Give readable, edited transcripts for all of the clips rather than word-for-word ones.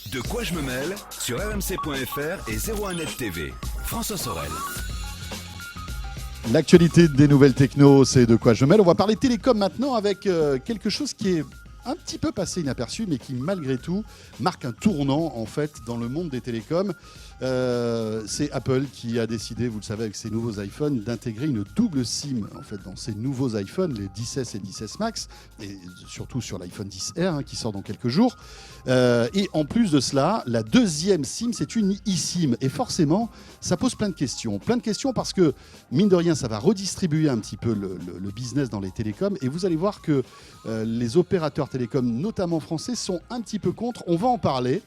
De quoi je me mêle sur rmc.fr et 01net TV. François Sorel. L'actualité des nouvelles techno, c'est de quoi je mêle. On va parler télécom maintenant avec quelque chose qui est un petit peu passé inaperçu, mais qui malgré tout marque un tournant en fait dans le monde des télécoms. C'est Apple qui a décidé, vous le savez, avec ses nouveaux iPhones, d'intégrer une double SIM en fait dans ces nouveaux iPhones, les 10S et 10S Max, et surtout sur l'iPhone XR qui sort dans quelques jours. Et en plus de cela, la deuxième SIM, c'est une eSIM. Et forcément, ça pose plein de questions. Plein de questions parce que, mine de rien, ça va redistribuer un petit peu le business dans les télécoms. Et vous allez voir que les opérateurs télécoms, notamment français, sont un petit peu contre. On va en parler.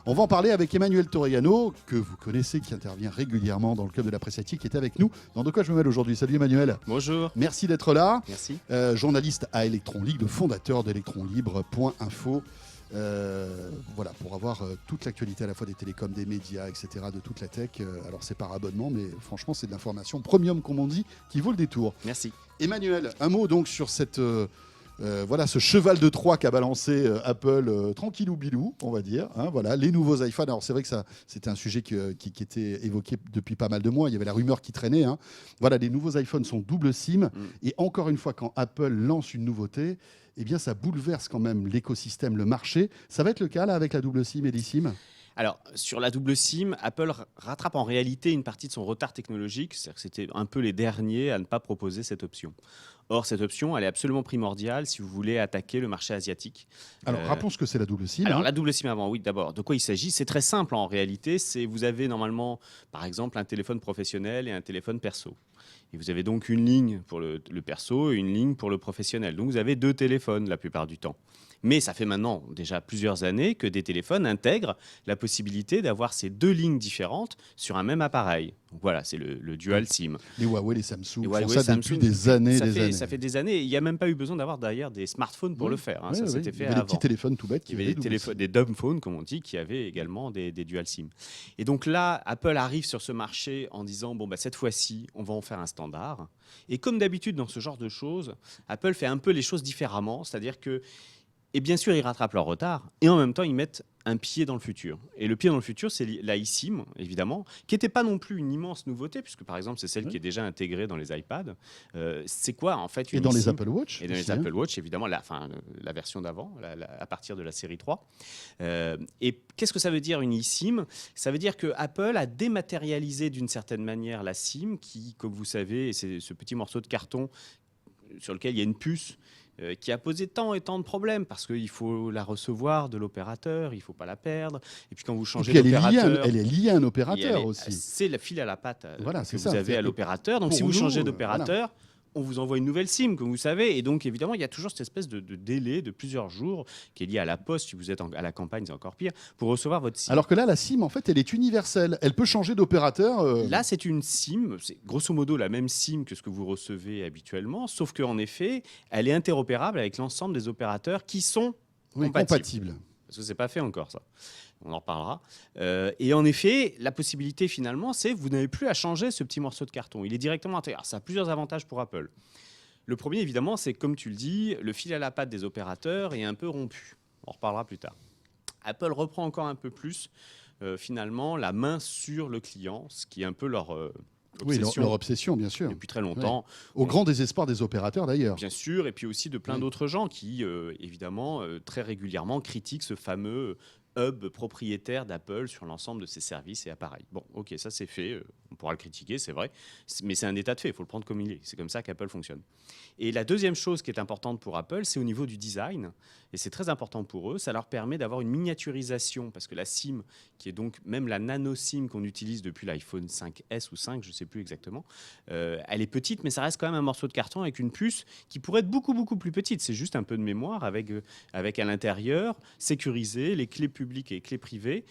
On va en parler avec Emmanuel Torriano, que vous connaissez, qui intervient régulièrement dans le club de la presse IT, qui est avec nous. Dans De quoi je me mêle aujourd'hui. Salut Emmanuel. Bonjour. Merci d'être là. Merci. Journaliste à Electron Libre, fondateur d'electronlibre.info. Voilà, pour avoir toute l'actualité à la fois des télécoms, des médias, etc., de toute la tech. Alors c'est par abonnement, mais franchement c'est de l'information premium, comme on dit, qui vaut le détour. Merci. Emmanuel, un mot donc sur cette... voilà, ce cheval de Troie qu'a balancé Apple, tranquillou bilou, on va dire. Hein, voilà, les nouveaux iPhones. Alors c'est vrai que c'était un sujet qui était évoqué depuis pas mal de mois. Il y avait la rumeur qui traînait. Hein. Voilà, les nouveaux iPhones sont double SIM. Et encore une fois, quand Apple lance une nouveauté, eh bien, ça bouleverse quand même l'écosystème, le marché. Ça va être le cas là avec la double SIM et l'eSIM ? Alors, sur la double SIM, Apple rattrape en réalité une partie de son retard technologique. C'est-à-dire que c'était un peu les derniers à ne pas proposer cette option. Or, cette option, elle est absolument primordiale si vous voulez attaquer le marché asiatique. Alors, rappelons ce que c'est la double SIM. Alors, la double SIM avant, oui, d'abord. De quoi il s'agit ? C'est très simple en réalité. Vous avez normalement, par exemple, un téléphone professionnel et un téléphone perso. Et vous avez donc une ligne pour le perso et une ligne pour le professionnel. Donc, vous avez deux téléphones la plupart du temps. Mais ça fait maintenant déjà plusieurs années que des téléphones intègrent la possibilité d'avoir ces deux lignes différentes sur un même appareil. Donc voilà, c'est le dual SIM. Les Huawei, les Samsung Les Huawei, font ça Samsung, depuis des années. Ça fait des années. Il n'y a même pas eu besoin d'avoir d'ailleurs des smartphones pour le faire. Hein. Ça s'était fait il y avait avant. des petits téléphones tout bêtes. Il y avait des dumb phones, comme on dit, qui avaient également des dual SIM. Et donc là, Apple arrive sur ce marché en disant, bon, bah, cette fois-ci, on va en faire un standard. Et comme d'habitude dans ce genre de choses, Apple fait un peu les choses différemment. C'est-à-dire que et bien sûr, ils rattrapent leur retard et en même temps, ils mettent un pied dans le futur. Et le pied dans le futur, c'est la eSIM, évidemment, qui n'était pas non plus une immense nouveauté, puisque par exemple, c'est celle qui est déjà intégrée dans les iPads. C'est quoi en fait une Et dans eSIM les Apple Watch. Et dans les Apple Watch, évidemment, la version d'avant, à partir de la série 3. Et qu'est-ce que ça veut dire une eSIM ? Ça veut dire que Apple a dématérialisé d'une certaine manière la SIM, qui, comme vous savez, c'est ce petit morceau de carton sur lequel il y a une puce, qui a posé tant et tant de problèmes parce qu'il faut la recevoir de l'opérateur, il ne faut pas la perdre. Et puis quand vous changez d'opérateur... Elle est liée à un opérateur aussi. C'est le fil à la patte voilà, que vous avez à l'opérateur. Donc si vous changez d'opérateur, on vous envoie une nouvelle SIM, comme vous savez. Et donc évidemment, il y a toujours cette espèce de délai de plusieurs jours qui est lié à la poste. Si vous êtes à la campagne, c'est encore pire, pour recevoir votre SIM. Alors que là, la SIM, en fait, elle est universelle. Elle peut changer d'opérateur. Là, c'est une SIM, c'est grosso modo la même SIM que ce que vous recevez habituellement, sauf qu'en effet, elle est interopérable avec l'ensemble des opérateurs qui sont compatibles. Parce que ce n'est pas fait encore, ça. On en reparlera. Et en effet, la possibilité, finalement, c'est que vous n'avez plus à changer ce petit morceau de carton. Il est directement intégré. Alors, ça a plusieurs avantages pour Apple. Le premier, évidemment, c'est, comme tu le dis, le fil à la patte des opérateurs est un peu rompu. On en reparlera plus tard. Apple reprend encore un peu plus, finalement, la main sur le client, ce qui est un peu leur... obsession, leur obsession, bien sûr. Depuis très longtemps. Ouais. Au grand désespoir des opérateurs, d'ailleurs. Bien sûr, et puis aussi de plein d'autres gens qui, évidemment, très régulièrement critiquent ce fameux hub propriétaire d'Apple sur l'ensemble de ses services et appareils. Bon, ok, ça c'est fait, on pourra le critiquer, c'est vrai, mais c'est un état de fait, il faut le prendre comme il est. C'est comme ça qu'Apple fonctionne. Et la deuxième chose qui est importante pour Apple, c'est au niveau du design, et c'est très important pour eux, ça leur permet d'avoir une miniaturisation, parce que la SIM, qui est donc même la nano SIM qu'on utilise depuis l'iPhone 5S ou 5, je ne sais plus exactement, elle est petite, mais ça reste quand même un morceau de carton avec une puce qui pourrait être beaucoup, beaucoup plus petite. C'est juste un peu de mémoire avec à l'intérieur, sécurisé, les clés publiques et clés privées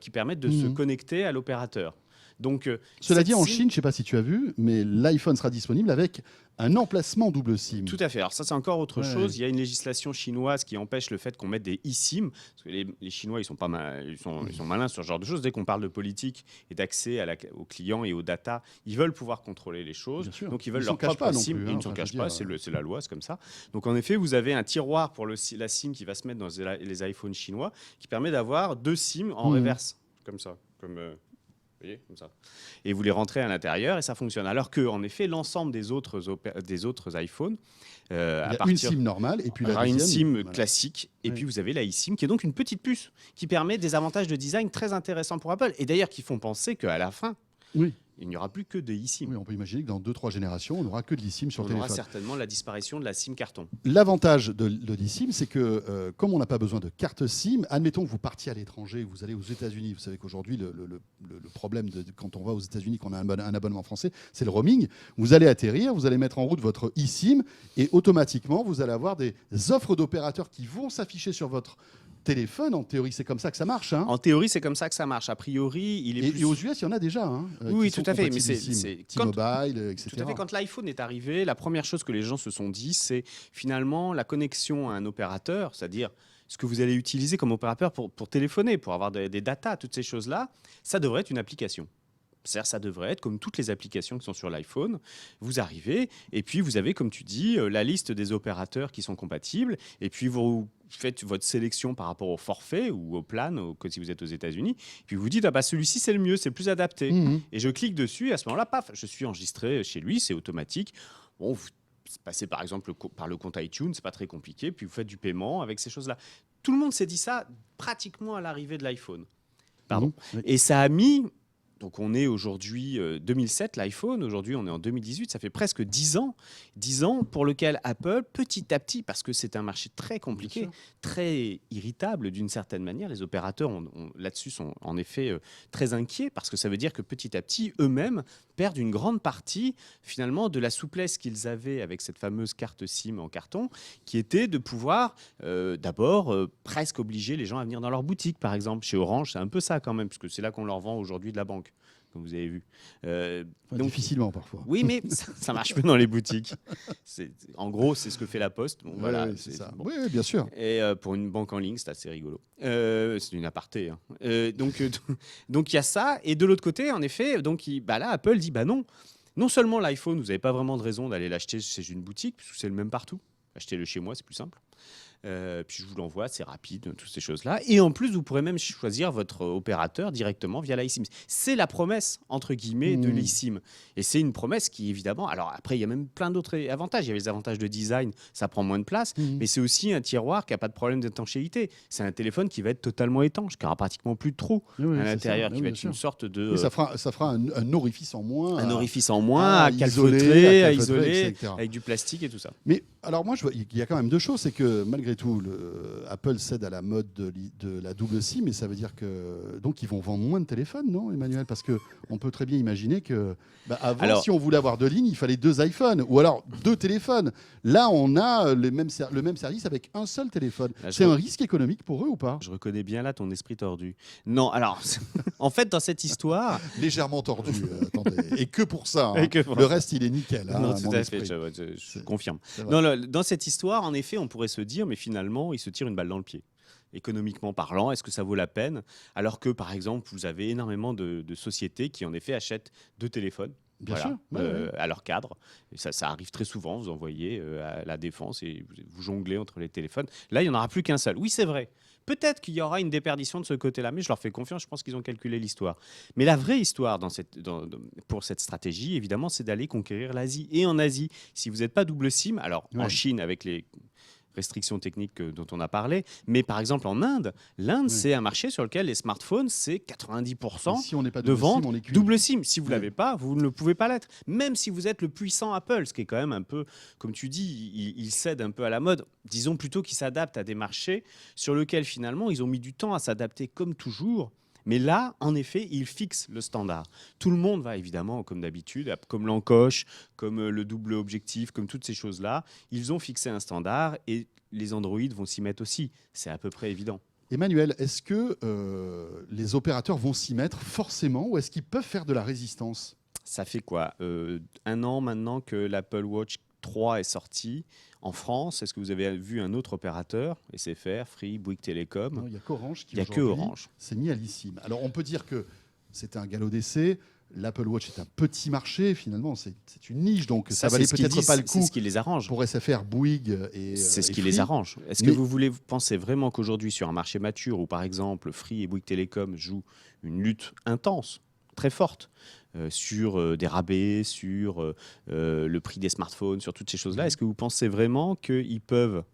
qui permettent de se connecter à l'opérateur. Donc, Cela cette dit, en SIM, Chine, je ne sais pas si tu as vu, mais l'iPhone sera disponible avec un emplacement double SIM. tout à fait. Alors ça, c'est encore autre Ouais. chose. Il y a une législation chinoise qui empêche le fait qu'on mette des eSIM. Parce que les Chinois, ils sont pas mal, ils sont malins sur ce genre de choses. Dès qu'on parle de politique et d'accès aux clients et aux data, ils veulent pouvoir contrôler les choses. Bien sûr. Donc ils veulent Ils leur s'en cachent propre pas non SIM. plus, Et hein. ils ne s'en Enfin, je cachent veux pas. dire, C'est la loi, c'est comme ça. Donc en effet, vous avez un tiroir pour la SIM qui va se mettre dans les iPhones chinois qui permet d'avoir 2 SIM en reverse. Comme ça. Vous voyez, comme ça. Et vous les rentrez à l'intérieur et ça fonctionne. Alors que, en effet, l'ensemble des autres iPhones, il à y a partir une SIM normale et puis la aura une deuxième. SIM Voilà. classique et Oui. puis vous avez la eSIM qui est donc une petite puce qui permet des avantages de design très intéressants pour Apple et d'ailleurs qui font penser qu'à la fin, Oui. il n'y aura plus que de eSIM. Oui, on peut imaginer que dans 2-3 générations, on n'aura que de l'eSIM sur On le aura téléphone. certainement la disparition de la SIM carton. L'avantage de l'eSIM, c'est que comme on n'a pas besoin de carte SIM, admettons que vous partiez à l'étranger, vous allez aux États-Unis. Vous savez qu'aujourd'hui, le problème quand on va aux États-Unis, qu'on a un abonnement français, c'est le roaming. Vous allez atterrir, vous allez mettre en route votre eSIM et automatiquement, vous allez avoir des offres d'opérateurs qui vont s'afficher sur votre téléphone. En théorie, c'est comme ça que ça marche. Hein. En théorie, c'est comme ça que ça marche. A priori, il est Et plus... aux US, il y en a déjà. Hein, Oui, qui sont tout à fait, mais compatibles c'est- eSIM. c'est- quand- T-Mobile, etc. Tout à fait. Quand l'iPhone est arrivé, la première chose que les gens se sont dit, c'est finalement la connexion à un opérateur, c'est-à-dire ce que vous allez utiliser comme opérateur pour téléphoner, pour avoir des datas, toutes ces choses-là, ça devrait être une application. C'est-à-dire, ça devrait être comme toutes les applications qui sont sur l'iPhone. Vous arrivez et puis vous avez, comme tu dis, la liste des opérateurs qui sont compatibles. Et puis vous faites votre sélection par rapport au forfait ou au plan, si vous êtes aux États-Unis. Puis vous dites, ah bah celui-ci c'est le mieux, c'est le plus adapté. Mhm. Et je clique dessus et à ce moment-là, paf, je suis enregistré chez lui, c'est automatique. Bon, vous passez par exemple par le compte iTunes, c'est pas très compliqué. Puis vous faites du paiement avec ces choses-là. Tout le monde s'est dit ça pratiquement à l'arrivée de l'iPhone. Pardon. Mhm. Oui. Et ça a mis. Donc on est aujourd'hui 2007, l'iPhone, aujourd'hui on est en 2018, ça fait presque 10 ans. 10 ans pour lequel Apple, petit à petit, parce que c'est un marché très compliqué, Bien sûr. très irritable d'une certaine manière, les opérateurs là-dessus sont en effet très inquiets, parce que ça veut dire que petit à petit, eux-mêmes perdent une grande partie finalement de la souplesse qu'ils avaient avec cette fameuse carte SIM en carton, qui était de pouvoir d'abord presque obliger les gens à venir dans leur boutique, par exemple. Chez Orange, c'est un peu ça quand même, puisque c'est là qu'on leur vend aujourd'hui de la banque, comme vous avez vu. Enfin, Donc, difficilement parfois. oui, mais ça marche plus dans les boutiques. En gros, c'est ce que fait la Poste. Bon, Ouais, voilà, ouais, c'est ça. bon. Oui, oui, bien sûr. Et pour une banque en ligne, c'est assez rigolo. C'est une aparté. Hein. Donc il y a ça. Et de l'autre côté, en effet, là, Apple dit bah non. Non seulement l'iPhone, vous n'avez pas vraiment de raison d'aller l'acheter chez une boutique, puisque c'est le même partout. Achetez-le chez moi, c'est plus simple. Puis je vous l'envoie, c'est rapide, toutes ces choses-là. Et en plus, vous pourrez même choisir votre opérateur directement via l'iSIM. C'est la promesse, entre guillemets, de l'iSIM. Et c'est une promesse qui, évidemment... Alors après, il y a même plein d'autres avantages. Il y a les avantages de design, ça prend moins de place. Mais c'est aussi un tiroir qui n'a pas de problème d'étanchéité. C'est un téléphone qui va être totalement étanche, qui n'aura pratiquement plus de trous Oui, à c'est l'intérieur, ça. qui Oui, va bien être sûr. une sorte de... Oui, ça fera un orifice en moins. un à- orifice en moins, à à isoler, calfeutrer, à à calfeutrer, isoler, etc. avec du plastique et tout ça. Mais alors moi, je vois, il y a quand même deux choses. C'est que malgré tout, Apple cède à la mode de la double SIM, mais ça veut dire que donc ils vont vendre moins de téléphones, non, Emmanuel? Parce que on peut très bien imaginer que avant, Alors- si on voulait avoir 2 lignes, il fallait 2 iPhones ou alors 2 téléphones. Là, on a le même service avec un seul téléphone. Là, je C'est vois- un risque économique pour eux ou pas? Je reconnais bien là ton esprit tordu. Non, alors, en fait, dans cette histoire... Légèrement tordu, attendez. Et que pour ça. Hein. Et que pour Le ça. reste, il est nickel. Hein, non, mon tout à esprit. fait, je C'est- confirme. c'est vrai. Non, dans cette histoire, en effet, on pourrait se dire, mais finalement, il se tire une balle dans le pied. Économiquement parlant, est-ce que ça vaut la peine? Alors que, par exemple, vous avez énormément de sociétés qui, en effet, achètent 2 téléphones. Bien sûr, ouais, ouais. À leur cadre. Et ça arrive très souvent, vous envoyez à la défense et vous jonglez entre les téléphones. Là, il n'y en aura plus qu'un seul. Oui, c'est vrai. Peut-être qu'il y aura une déperdition de ce côté-là, mais je leur fais confiance, je pense qu'ils ont calculé l'histoire. Mais la vraie histoire pour cette stratégie, évidemment, c'est d'aller conquérir l'Asie. Et en Asie, si vous n'êtes pas double SIM, alors en Ouais. Chine, avec les restrictions techniques dont on a parlé, mais par exemple en Inde, Oui. c'est un marché sur lequel les smartphones, c'est 90% Si on n'est pas de double vente SIM, on est cuit. double SIM. Si vous ne Ouais. l'avez pas, vous ne le pouvez pas l'être. Même si vous êtes le puissant Apple, ce qui est quand même un peu, comme tu dis, il cède un peu à la mode. Disons plutôt qu'il s'adapte à des marchés sur lesquels finalement ils ont mis du temps à s'adapter comme toujours. Mais là, en effet, il fixe le standard. Tout le monde va évidemment, comme d'habitude, comme l'encoche, comme le double objectif, comme toutes ces choses-là. Ils ont fixé un standard et les Android vont s'y mettre aussi. C'est à peu près évident. Emmanuel, est-ce que les opérateurs vont s'y mettre forcément ou est-ce qu'ils peuvent faire de la résistance? Ça fait quoi 1 an maintenant que l'Apple Watch 3 est sorti en France. Est-ce que vous avez vu un autre opérateur, SFR, Free, Bouygues Télécom? Non, il n'y a qu'Orange qui Il n'y a que aujourd'hui Orange. s'est mis à l'eSIM. Alors on peut dire que c'était un galop d'essai. L'Apple Watch est un petit marché, finalement, c'est une niche, donc ça valait c'est ce qu'ils peut-être disent, pas le c'est coup ce qui les arrange. pour SFR, Bouygues et C'est ce et qui Free. les arrange. Est-ce Mais- que vous pensez vraiment qu'aujourd'hui, sur un marché mature, où par exemple Free et Bouygues Télécom jouent une lutte intense, très forte, sur des rabais, sur le prix des smartphones, sur toutes ces choses-là, est-ce que vous pensez vraiment qu'ils peuvent,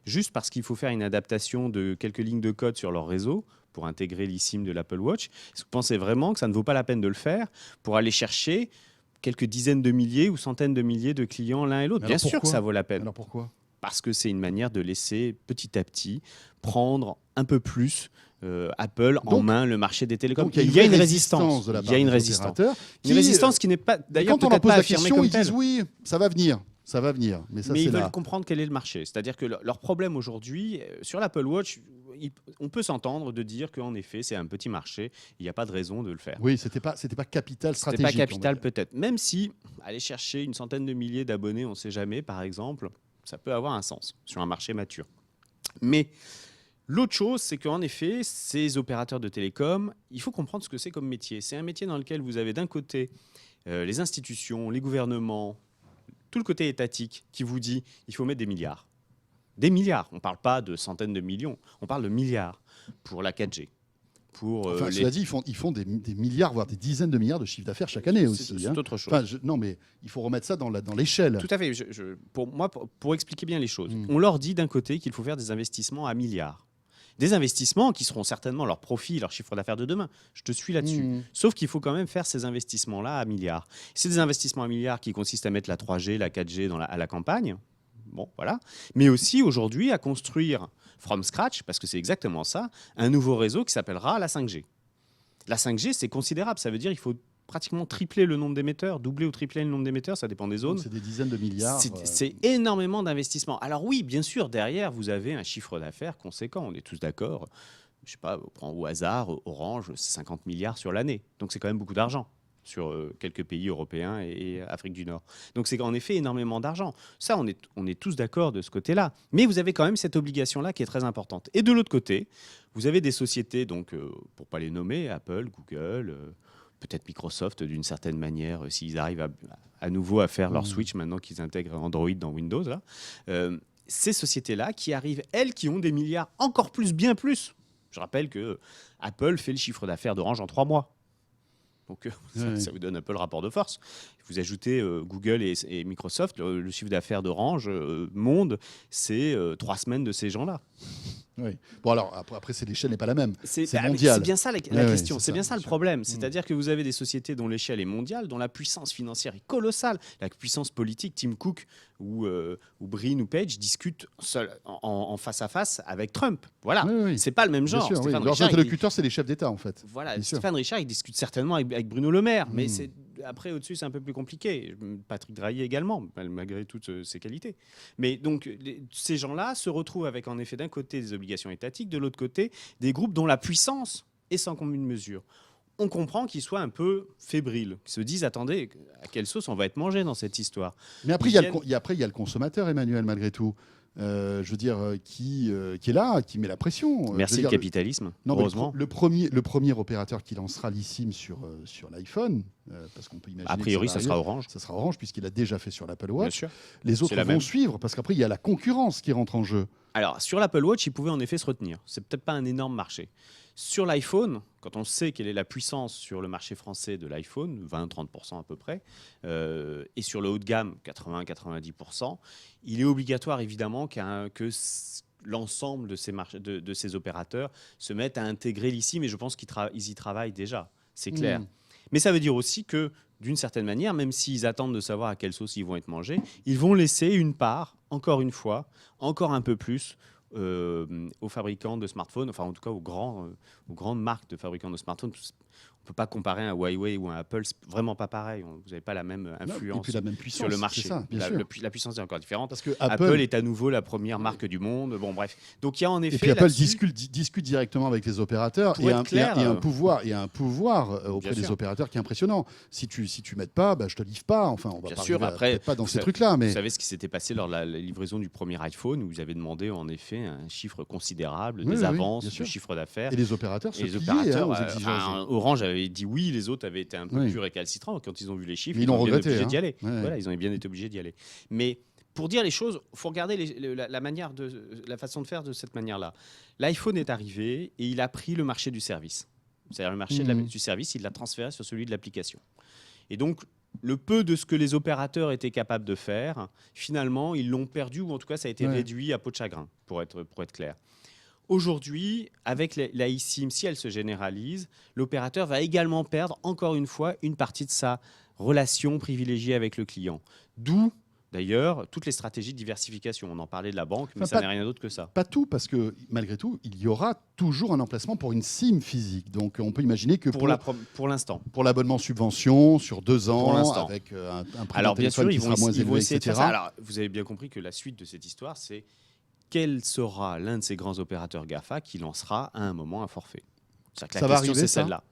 juste parce qu'il faut faire une adaptation de quelques lignes de code sur leur réseau, pour intégrer l'eSIM de l'Apple Watch, est-ce que vous pensez vraiment que ça ne vaut pas la peine de le faire pour aller chercher quelques dizaines de milliers ou centaines de milliers de clients l'un et l'autre? Mais Bien alors sûr que pourquoi ça vaut la peine. Alors pourquoi? Parce que c'est une manière de laisser petit à petit prendre un peu plus Apple en Donc- main le marché des télécoms. Donc Il y a vraie une résistance. de la Il part y a une des résistance. opérateurs Une résistance qui n'est pas et d'ailleurs quand on leur peut-être pose pas la affirmée question, comme ils telle. disent oui, ça va venir. Ça va venir, mais ça Mais c'est ils veulent là. comprendre quel est le marché. C'est-à-dire que leur problème aujourd'hui, sur l'Apple Watch, on peut s'entendre de dire qu'en effet, c'est un petit marché. Il n'y a pas de raison de le faire. Oui, c'était pas capital C'était stratégique. pas on va capital dire. peut-être. Même si aller chercher une centaine de milliers d'abonnés, on ne sait jamais, par exemple, ça peut avoir un sens sur un marché mature. Mais l'autre chose, c'est qu'en effet, ces opérateurs de télécom, il faut comprendre ce que c'est comme métier. C'est un métier dans lequel vous avez d'un côté les institutions, les gouvernements, tout le côté étatique qui vous dit il faut mettre des milliards. Des milliards. On ne parle pas de centaines de millions, on parle de milliards pour la 4G. Pour, Enfin, cela dit, ils font des milliards, voire des dizaines de milliards de chiffre d'affaires chaque année aussi. C'est hein. autre chose. Enfin, non, mais il faut remettre ça dans l'échelle. Tout à fait. Pour moi, pour expliquer bien les choses, Mm. on leur dit d'un côté qu'il faut faire des investissements à milliards. Des investissements qui seront certainement leur profit, leur chiffre d'affaires de demain. Je te suis là-dessus. Mm. Sauf qu'il faut quand même faire ces investissements-là à milliards. C'est des investissements à milliards qui consistent à mettre la 3G, la 4G à la campagne. Bon, voilà. Mais aussi aujourd'hui à construire from scratch, parce que c'est exactement ça, un nouveau réseau qui s'appellera la 5G. La 5G, c'est considérable. Ça veut dire qu'il faut pratiquement tripler le nombre d'émetteurs, doubler ou tripler le nombre d'émetteurs, ça dépend des zones. C'est des dizaines de milliards. C'est énormément d'investissements. Alors oui, bien sûr, derrière, vous avez un chiffre d'affaires conséquent. On est tous d'accord. Je sais pas, on prend au hasard, Orange, c'est 50 milliards sur l'année. Donc c'est quand même beaucoup d'argent sur quelques pays européens et Afrique du Nord. Donc c'est en effet énormément d'argent. Ça, on est tous d'accord de ce côté-là. Mais vous avez quand même cette obligation-là qui est très importante. Et de l'autre côté, vous avez des sociétés, donc pour pas les nommer, Apple, Google, peut-être Microsoft d'une certaine manière, s'ils arrivent à nouveau à faire leur switch maintenant qu'ils intègrent Android dans Windows. Là. Ces sociétés-là qui arrivent, elles, qui ont des milliards encore plus, bien plus. Je rappelle que Apple fait le chiffre d'affaires d'Orange en 3 mois. Donc ça vous donne un peu le rapport de force. Vous ajoutez Google et Microsoft, le chiffre d'affaires d'Orange, monde, c'est 3 semaines de ces gens-là. Oui. Bon, alors, après l'échelle n'est pas la même. C'est C'est mondial. bien ça la Ouais, question. ouais, c'est ça, bien ça bien le sûr. problème. C'est-à-dire que vous avez des sociétés dont l'échelle est mondiale, dont la puissance financière est colossale. La puissance politique, Tim Cook ou Brin ou Page discutent en face à face avec Trump. Voilà. Oui, oui. C'est pas le même Bien genre. sûr, oui. Stéphane Leurs Richard, il- interlocuteurs, c'est les chefs d'État, en fait. Voilà, Bien sûr. Stéphane Richard, il discute certainement avec Bruno Le Maire, mais Mm. après, au-dessus, c'est un peu plus compliqué. Patrick Drahi également, malgré toutes ses qualités. Mais donc, ces gens-là se retrouvent avec, en effet, d'un côté, des obligations étatiques, de l'autre côté, des groupes dont la puissance est sans commune mesure. On comprend qu'ils soient un peu fébriles, qu'ils se disent, attendez, à quelle sauce on va être mangé dans cette histoire? Mais après, il y a le consommateur, Emmanuel, malgré tout. Je veux dire, qui est là, qui met la pression. Merci Je veux le dire, capitalisme, Non, mais heureusement. le premier opérateur qui lancera l'eSIM sur l'iPhone, parce qu'on peut imaginer. A priori, que ça va sera arriver, Orange, ça sera Orange, puisqu'il a déjà fait sur l'Apple bien Watch. sûr. Les autres la vont même. suivre, parce qu'après, il y a la concurrence qui rentre en jeu. Alors, sur l'Apple Watch, ils pouvaient en effet se retenir. C'est peut-être pas un énorme marché. Sur l'iPhone, quand on sait quelle est la puissance sur le marché français de l'iPhone, 20-30% à peu près, et sur le haut de gamme, 80-90%, il est obligatoire évidemment l'ensemble de ces opérateurs se mettent à intégrer l'eSIM, et je pense qu'ils y travaillent déjà, c'est clair. Mm. Mais ça veut dire aussi que, d'une certaine manière, même s'ils attendent de savoir à quelle sauce ils vont être mangés, ils vont laisser une part, encore une fois, encore un peu plus, aux fabricants de smartphones, enfin en tout cas aux grandes marques de fabricants de smartphones. On peut pas comparer un Huawei ou un Apple, c'est vraiment pas pareil. Vous n'avez pas la même Non, et influence puis la même puissance, sur le marché. c'est ça, bien sûr. La puissance est encore différente. Parce que Apple est à nouveau la première marque du monde. Bon, bref. Donc, il y a en effet. Et puis Apple là-dessus- discute directement avec les opérateurs. Pour Il y a être clair, un pouvoir auprès bien des sûr. opérateurs qui est impressionnant. Si tu m'aides pas, je te livre pas. Enfin, on va Bien pas sûr, arriver après, peut-être pas dans vous ces sa- trucs-là, mais Vous savez ce qui s'était passé lors de la livraison du premier iPhone, où vous avez demandé en effet un chiffre considérable Oui, des oui, avances, bien de sûr. chiffre d'affaires. et les opérateurs Et se les pliaient opérateurs, aux exigences. Orange avait dit oui, les autres avaient été un peu Oui. plus récalcitrants. Quand ils ont vu les chiffres, Mais ils ils l'ont ont bien regretté, obligé hein. d'y aller. Ouais. Voilà, ils ont bien été obligés d'y aller. Mais pour dire les choses, il faut regarder la façon de faire de cette manière-là. L'iPhone est arrivé et il a pris le marché du service. C'est-à-dire le marché du service, il l'a transféré sur celui de l'application. Et donc, le peu de ce que les opérateurs étaient capables de faire, finalement, ils l'ont perdu, ou en tout cas, ça a été réduit à peau de chagrin, pour être clair. Aujourd'hui, avec la eSIM, si elle se généralise, l'opérateur va également perdre, encore une fois, une partie de sa relation privilégiée avec le client. D'où, d'ailleurs, toutes les stratégies de diversification. On en parlait de la banque, mais ça n'est rien d'autre que ça. Pas tout, parce que malgré tout, il y aura toujours un emplacement pour une SIM physique. Donc on peut imaginer que Pour l'instant. pour l'abonnement subvention sur 2 ans, Pour l'instant. avec un prix Alors d'un bien sûr, téléphone qui sera moins ils vont élevé, essayer de etc. faire ça. Alors, vous avez bien compris que la suite de cette histoire, c'est quel sera l'un de ces grands opérateurs GAFA qui lancera à un moment un forfait. C'est-à-dire que Ça la va question, arriver, c'est ça celle-là.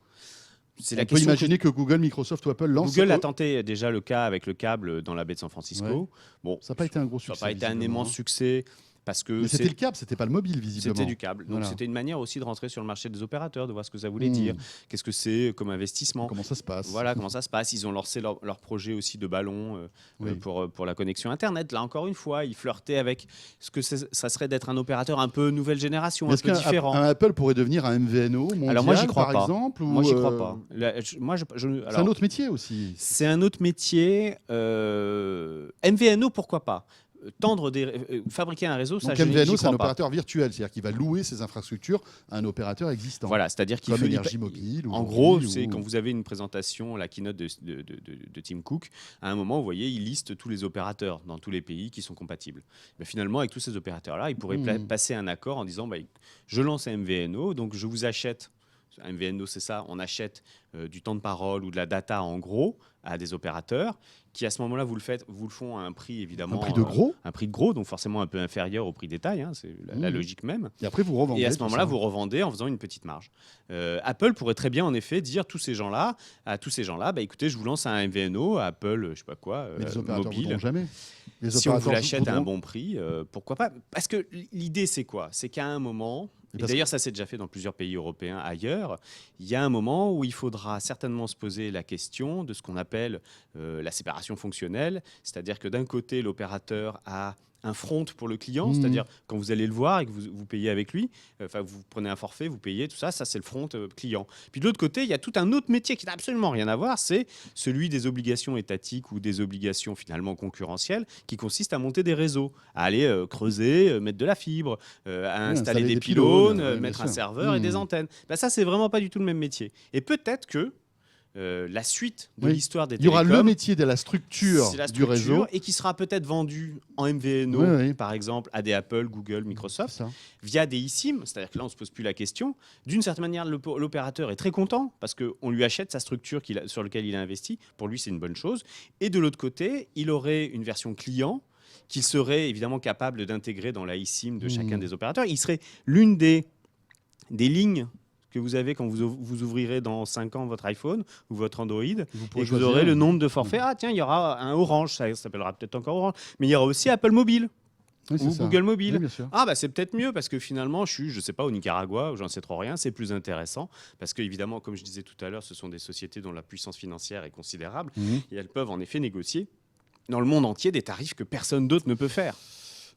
C'est On la peut question imaginer que Google, Microsoft ou Apple lancent. Google a tenté déjà le cas avec le câble dans la baie de San Francisco. Ouais. Bon, Ça n'a pas été un gros ça n'a succès. pas été un visiblement, immense hein. succès parce que Mais c'était le câble, c'était pas le mobile, visiblement. c'était du câble. Donc Voilà. c'était une manière aussi de rentrer sur le marché des opérateurs, de voir ce que ça voulait dire. Qu'est-ce que c'est comme investissement. Comment ça se passe. Voilà comment ça se passe. Ils ont lancé leur projet aussi de ballon Oui. pour la connexion Internet. Là, encore une fois, ils flirtaient avec ce que ça serait d'être un opérateur un peu nouvelle génération, un Est-ce peu différent. qu'un Apple pourrait devenir un MVNO mondial, Alors moi, j'y crois par pas. exemple, ou Moi, j'y crois pas. C'est un autre métier aussi. C'est un autre métier. MVNO, pourquoi pas fabriquer un réseau, ça, Donc j'y MVNO, c'est crois un pas. opérateur virtuel, c'est-à-dire qu'il va louer ses infrastructures à un opérateur existant. Voilà, c'est-à-dire qu'il Comme faut Énergie Mobile. En gros, c'est quand vous avez une présentation, la keynote de Tim Cook, à un moment, vous voyez, il liste tous les opérateurs dans tous les pays qui sont compatibles. Mais finalement, avec tous ces opérateurs-là, il pourrait passer un accord en disant je lance un MVNO, donc je vous achète. Un MVNO, c'est ça, on achète du temps de parole ou de la data en gros à des opérateurs qui, à ce moment-là, vous le font à un prix évidemment. Un prix de gros. Un prix de gros, donc forcément un peu inférieur au prix détail, hein, c'est la logique même. Et après, vous revendez. Et à ce tout moment-là, ça. vous revendez en faisant une petite marge. Apple pourrait très bien, en effet, dire à tous ces gens-là, écoutez, je vous lance un MVNO à Apple, je sais pas quoi, Mais les opérateurs mobile. voudront jamais. Les Si on vous opérateurs l'achète à un voudront. bon prix, pourquoi pas? Parce que l'idée, c'est quoi? C'est qu'à un moment, et parce d'ailleurs ça s'est déjà fait dans plusieurs pays européens ailleurs, il y a un moment où il faudra certainement se poser la question de ce qu'on appelle la séparation fonctionnelle, c'est-à-dire que d'un côté, l'opérateur a un front pour le client, c'est-à-dire quand vous allez le voir et que vous payez avec lui, vous prenez un forfait, vous payez, tout ça c'est le front client. Puis de l'autre côté, il y a tout un autre métier qui n'a absolument rien à voir, c'est celui des obligations étatiques ou des obligations finalement concurrentielles qui consiste à monter des réseaux, à aller creuser, mettre de la fibre, à installer des pylônes, mettre un serveur et des antennes. Ça, c'est vraiment pas du tout le même métier. Et peut-être que la suite de l'histoire des Il y aura télécoms, le métier de la structure, c'est la du réseau. et qui sera peut-être vendu en MVNO, Oui. par exemple, à des Apple, Google, Microsoft, C'est ça. via des eSIM. C'est-à-dire que là, on ne se pose plus la question. D'une certaine manière, l'opérateur est très content parce qu'on lui achète sa structure sur laquelle il a investi. Pour lui, c'est une bonne chose. Et de l'autre côté, il aurait une version client qu'il serait évidemment capable d'intégrer dans la eSIM de chacun des opérateurs. Il serait l'une des lignes que vous avez quand vous ouvrirez dans 5 ans votre iPhone ou votre Android, et vous aurez le nombre de forfaits. Ah tiens, il y aura un Orange, ça s'appellera peut-être encore Orange, mais il y aura aussi Apple Mobile Oui, c'est ou ça. Google Mobile. Oui, bien sûr. Ah c'est peut-être mieux parce que finalement je sais pas, au Nicaragua, ou j'en sais trop rien, c'est plus intéressant parce que évidemment, comme je disais tout à l'heure, ce sont des sociétés dont la puissance financière est considérable et elles peuvent en effet négocier dans le monde entier des tarifs que personne d'autre ne peut faire.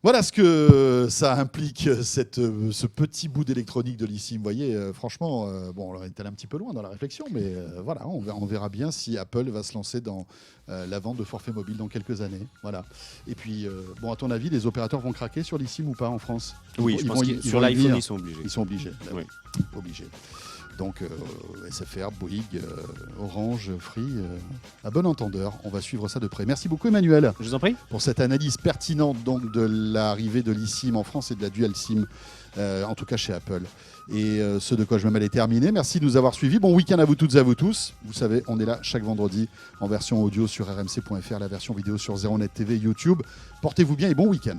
Voilà ce que ça implique, ce petit bout d'électronique de l'eSIM. Vous voyez, franchement, on est allé un petit peu loin dans la réflexion, mais voilà, on verra bien si Apple va se lancer dans la vente de forfaits mobiles dans quelques années. Voilà. Et puis, à ton avis, les opérateurs vont craquer sur l'eSIM ou pas en France? Oui, je pense que sur vont y l'iPhone, venir. ils sont obligés. Ils sont obligés. Oui. Obligés. Donc, SFR, Bouygues, Orange, Free, à bon entendeur, on va suivre ça de près. Merci beaucoup Emmanuel Je vous en prie. pour cette analyse pertinente donc, de l'arrivée de l'eSIM en France et de la Dual SIM en tout cas chez Apple. Et ce de quoi je me mêle est terminé. Merci de nous avoir suivis. Bon week-end à vous toutes et à vous tous. Vous savez, on est là chaque vendredi en version audio sur rmc.fr, la version vidéo sur 01net TV, YouTube. Portez-vous bien et bon week-end.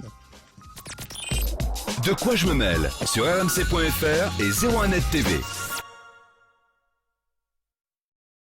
De quoi je me mêle sur rmc.fr et 01net TV.